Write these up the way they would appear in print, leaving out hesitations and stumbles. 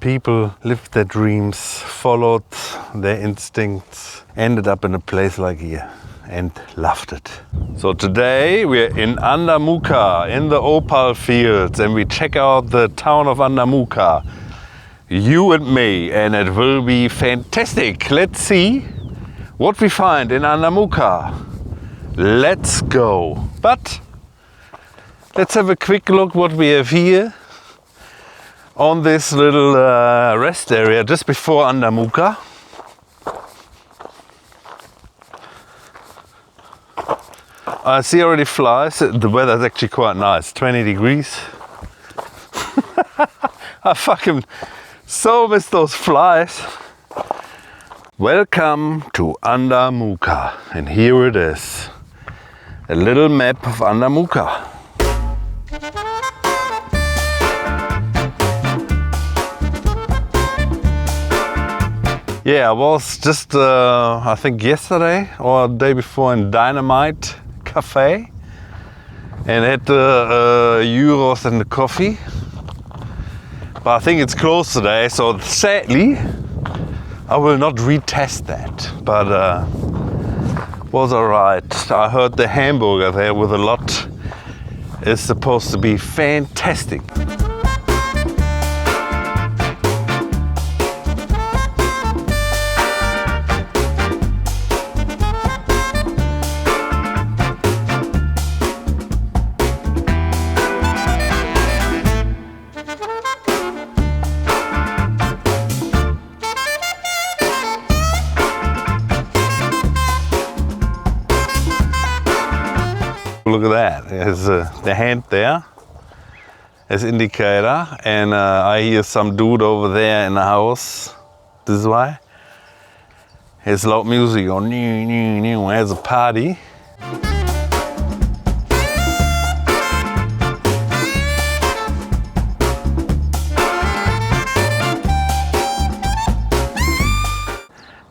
People lived their dreams, followed their instincts, ended up in a place like here and loved it. So today we're in Andamooka, in the Opal Fields, and we check out the town of Andamooka. You and me, and it will be fantastic. Let's see what we find in Andamooka. Let's go. But let's have a quick look what we have here on this little rest area just before Andamooka. I see already flies. The weather is actually quite nice, 20 degrees. I fucking so miss those flies. Welcome to Andamooka, and here it is, a little map of Andamooka. Yeah, I was just, I think yesterday or the day before in Dynamite Cafe and had the euros and the coffee. But I think it's closed today, so sadly I will not retest that. But was alright. I heard the hamburger there with a lot is supposed to be fantastic. Look at that, there's the hand there as indicator, and I hear some dude over there in the house, this way. Has loud music on, has a party.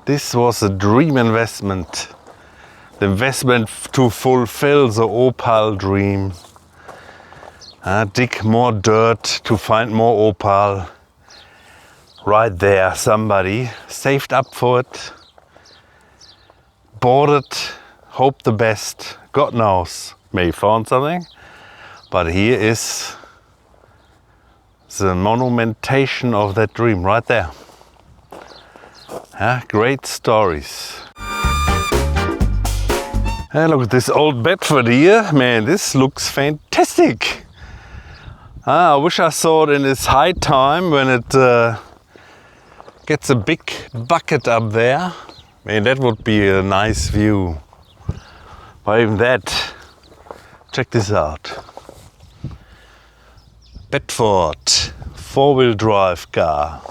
This was a dream investment. The investment to fulfill the opal dream. Dig more dirt to find more opal. Right there, somebody saved up for it, bought it, hoped the best. God knows, may found something. But here is the monumentation of that dream right there. Great stories. Hey, look at this old Bedford here. Man, this looks fantastic. I wish I saw it in its high time when it gets a big bucket up there. Man, that would be a nice view. But even that, check this out. Bedford, 4-wheel drive car.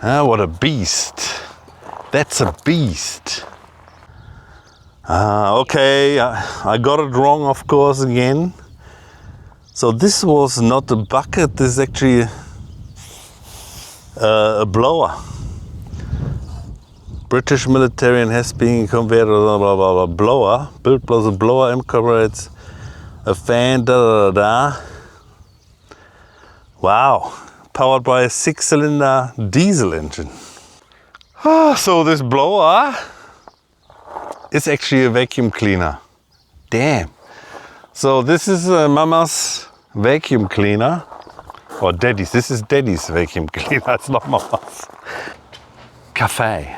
What a beast. That's a beast. Okay, I got it wrong, of course, again. So this was not a bucket, this is actually a blower. British military and has been converted blah, blah, blah, blah, blower. Built plus a blower incorporates a fan, da da da da. Wow, powered by a 6-cylinder diesel engine. So this blower is actually a vacuum cleaner. Damn. So this is Mama's vacuum cleaner. Or Daddy's. This is Daddy's vacuum cleaner. It's not Mama's. Cafe.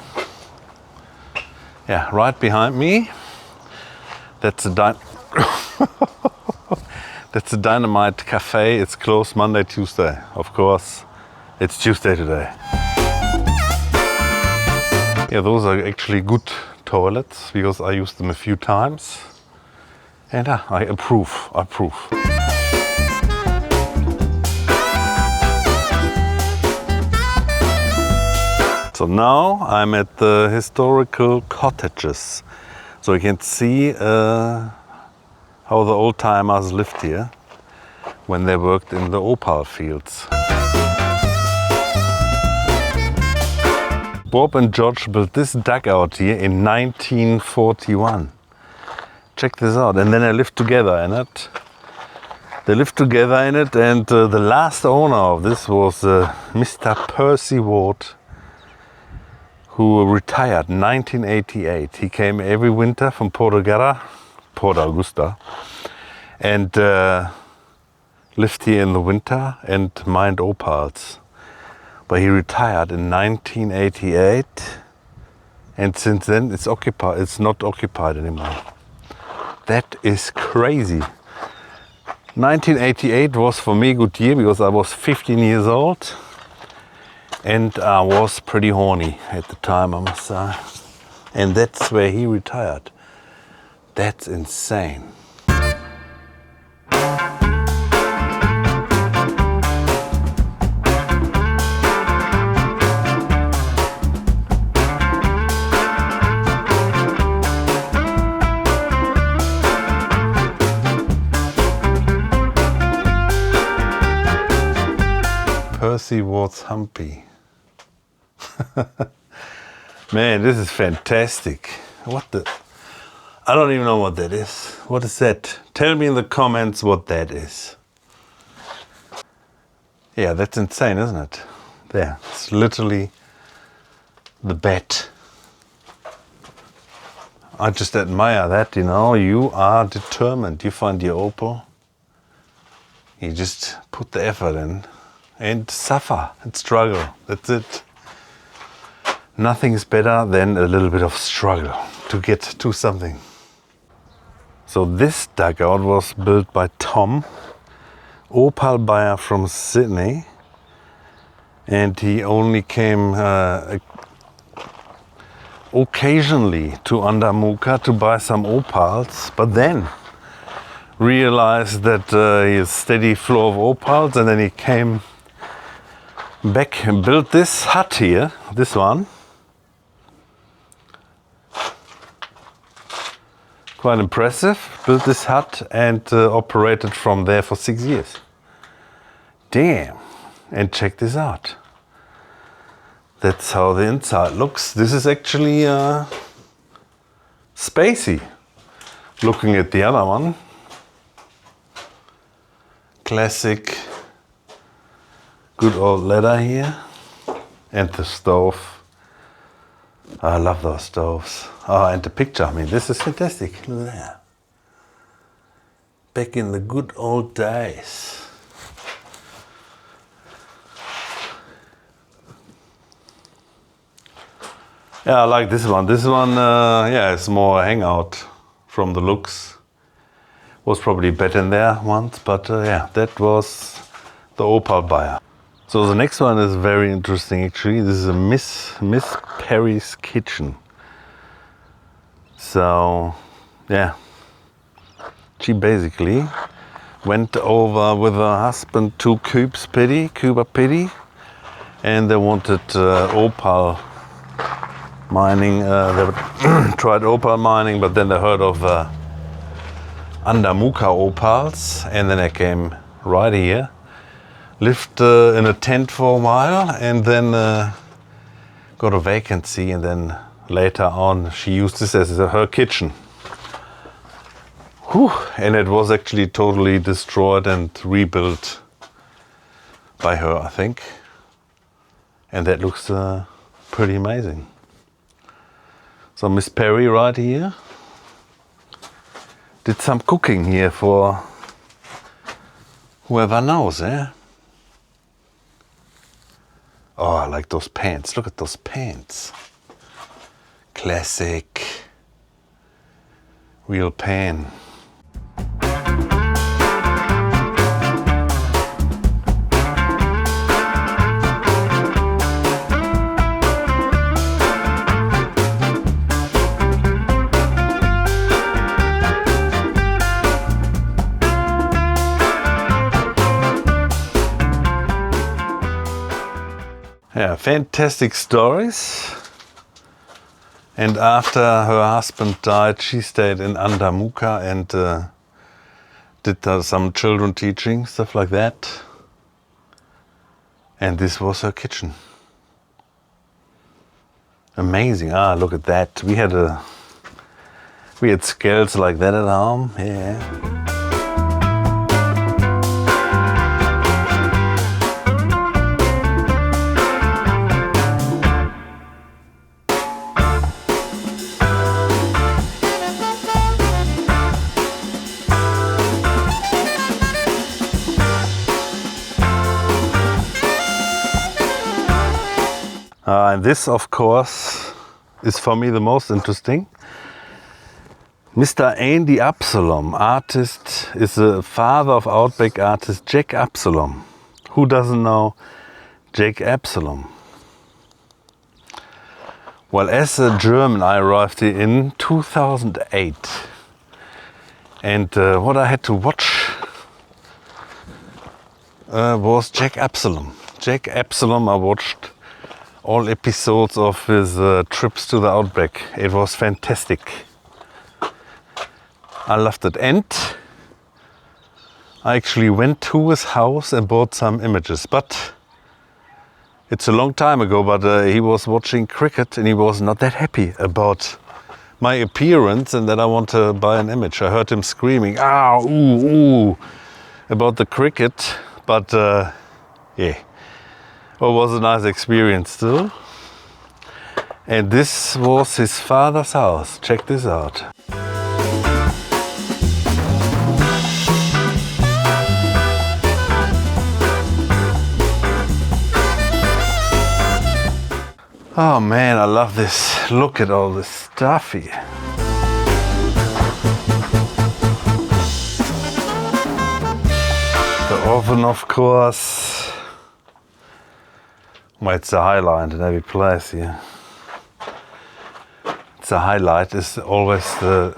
Yeah, right behind me. That's a that's a Dynamite Cafe. It's closed Monday, Tuesday. Of course, it's Tuesday today. Yeah, those are actually good toilets because I used them a few times. And I approve. So now I'm at the historical cottages. So you can see how the old timers lived here when they worked in the Opal Fields. Bob and George built this dugout here in 1941. Check this out. And then they lived together in it. They lived together in it, and the last owner of this was Mr. Percy Ward, who retired in 1988. He came every winter from Port Augusta, and lived here in the winter and mined opals. But he retired in 1988, and since then it's occupied. It's not occupied anymore. That is crazy. 1988 was for me a good year because I was 15 years old and I was pretty horny at the time, I must say. And that's where he retired. That's insane. Percy Ward's humpy. Man, this is fantastic. What the? I don't even know what that is. What is that? Tell me in the comments what that is. Yeah, that's insane, isn't it? There, it's literally the bet. I just admire that, you know. You are determined. You find your opal. You just put the effort in. And suffer and struggle. That's it. Nothing is better than a little bit of struggle to get to something. So this dugout was built by Tom, opal buyer from Sydney, and he only came occasionally to Andamooka to buy some opals, but then realized that he has steady flow of opals, and then he came back and built this hut here, this one. Quite impressive. Built this hut and operated from there for 6 years. Damn. And check this out. That's how the inside looks. This is actually spacey. Looking at the other one. Classic. Good old leather here, and the stove. I love those stoves. Oh, and the picture, I mean, this is fantastic. Look at that. Back in the good old days. Yeah, I like this one. This one, yeah, it's more a hangout from the looks. Was probably better in there once, but yeah, that was the opal buyer. So the next one is very interesting actually. This is a Miss Perry's kitchen. So yeah, she basically went over with her husband to Coober, Pedy, and they wanted opal mining. They tried opal mining, but then they heard of Andamooka opals, and then they came right here. Lived in a tent for a while, and then got a vacancy, and then later on she used this as her kitchen. Whew. And it was actually totally destroyed and rebuilt by her, I think. And that looks pretty amazing. So Miss Perry right here did some cooking here for whoever knows, eh? Oh, I like those pants. Look at those pants. Classic. Real pan. Yeah, fantastic stories. And after her husband died, she stayed in Andamooka and did some children teaching, stuff like that. And this was her kitchen. Amazing. Ah, look at that. We had scales like that at home. Yeah. And this, of course, is for me the most interesting. Mr. Andy Absalom, artist, is the father of outback artist Jack Absalom. Who doesn't know Jack Absalom? Well, as a German, I arrived here in 2008. And what I had to watch was Jack Absalom. Jack Absalom, I watched all episodes of his trips to the outback. It was fantastic. I loved it. And I actually went to his house and bought some images. But it's a long time ago, but he was watching cricket and he was not that happy about my appearance and that I want to buy an image. I heard him screaming, "Ah, ooh, ooh," about the cricket. But yeah, it was a nice experience still. And this was his father's house. Check this out. Oh man, I love this. Look at all this stuff here. The oven, of course. Well, it's a highlight in every place here. It's a highlight is always the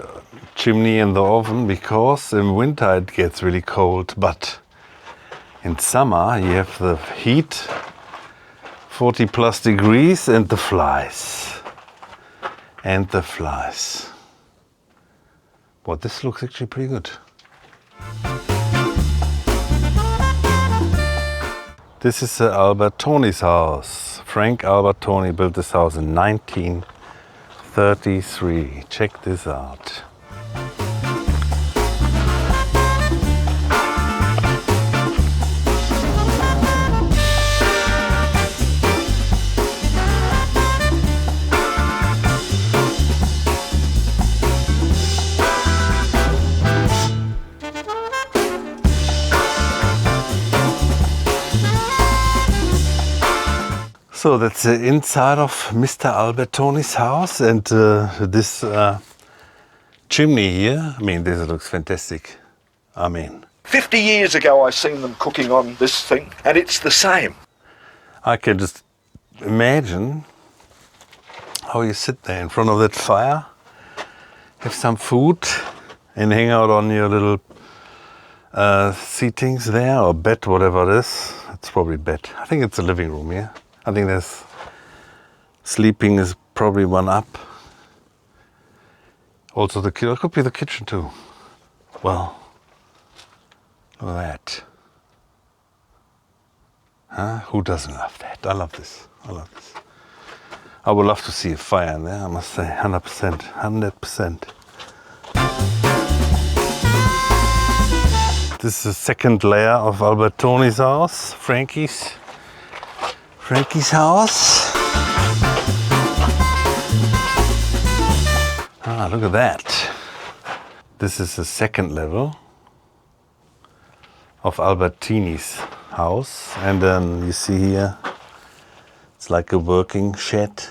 chimney in the oven, because in winter it gets really cold, but in summer you have the heat, 40 plus degrees, and the flies. And the flies. Well, this looks actually pretty good. This is Albertony's house. Frank Albertony built this house in 1933. Check this out. So that's the inside of Mr. Albertony's house, and this chimney here, I mean, this looks fantastic. I mean, 50 years ago I seen them cooking on this thing, and it's the same. I can just imagine how you sit there in front of that fire, have some food, and hang out on your little seatings there, or bed, whatever it is. It's probably bed. I think it's a living room here. I think there's sleeping is probably one up. Also it could be the kitchen too. Well, look at that. Huh? Who doesn't love that? I love this. I love this. I would love to see a fire in there, I must say, 100%. 100%. This is the second layer of Albertony's house, Frankie's house. Ah, look at that. This is the second level of Albertini's house. And then you see here, it's like a working shed,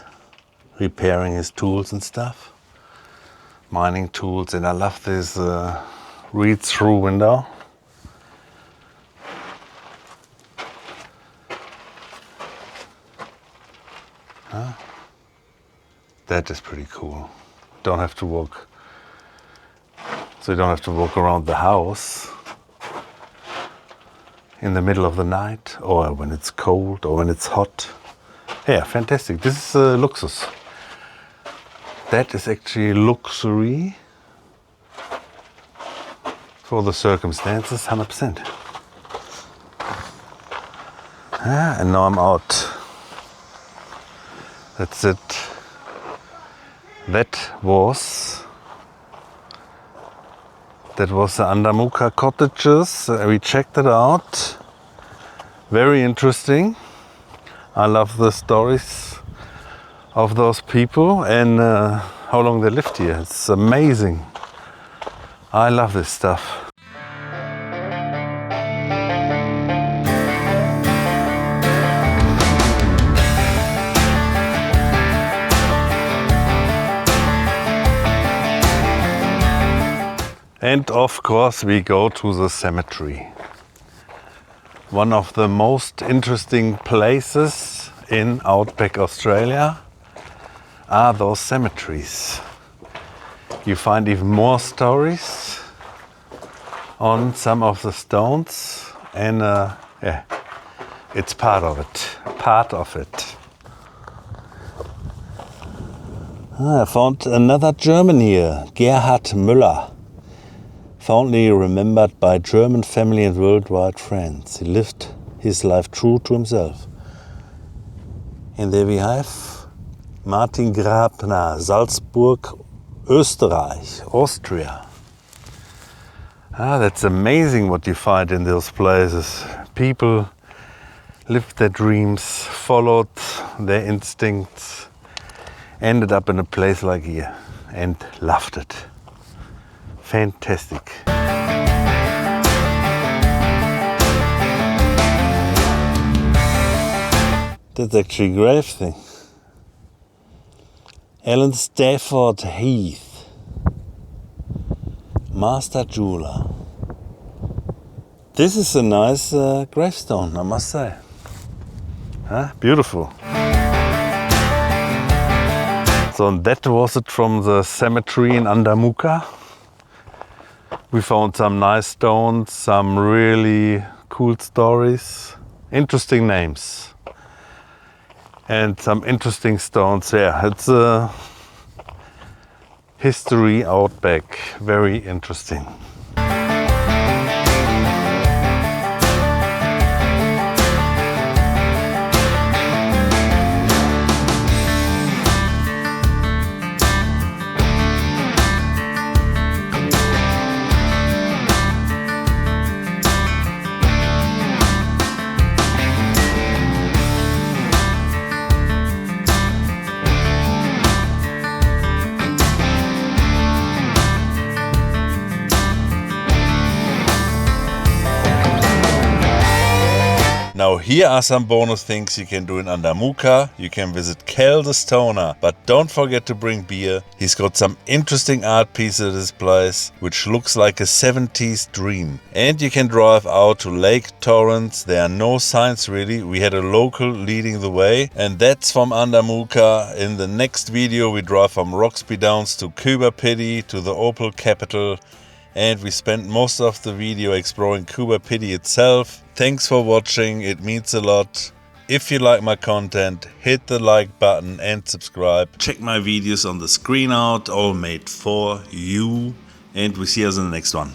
repairing his tools and stuff. Mining tools, and I love this read-through window. That is pretty cool. Don't have to walk. So you don't have to walk around the house in the middle of the night, or when it's cold, or when it's hot. Yeah, fantastic. This is luxus. That is actually luxury for the circumstances, 100%. And now I'm out. That's it. That was the Andamooka cottages. We checked it out. Very interesting. I love the stories of those people and how long they lived here. It's amazing. I love this stuff. And of course we go to the cemetery. One of the most interesting places in outback Australia are those cemeteries. You find even more stories on some of the stones, and yeah, it's part of it. I found another German here, Gerhard Müller, fondly remembered by German family and worldwide friends. He lived his life true to himself. And there we have Martin Grabner, Salzburg, Österreich, Austria. That's amazing what you find in those places. People lived their dreams, followed their instincts, ended up in a place like here and loved it. Fantastic. That's actually a grave thing. Alan Stafford Heath, Master Jeweler. This is a nice gravestone, I must say. Beautiful. So that was it from the cemetery in Andamooka. We found some nice stones, some really cool stories, interesting names, and some interesting stones. Yeah, it's a history outback, very interesting. Now here are some bonus things you can do in Andamooka. You can visit Kel the Stoner, but don't forget to bring beer. He's got some interesting art pieces at his place, which looks like a 70s dream. And you can drive out to Lake Torrens. There are no signs really. We had a local leading the way. And that's from Andamooka. In the next video we drive from Roxby Downs to Coober Pedy to the Opal capital. And we spent most of the video exploring Coober Pedy itself. Thanks for watching, it means a lot. If you like my content, hit the like button and subscribe. Check my videos on the screen out, all made for you. And we see us in the next one.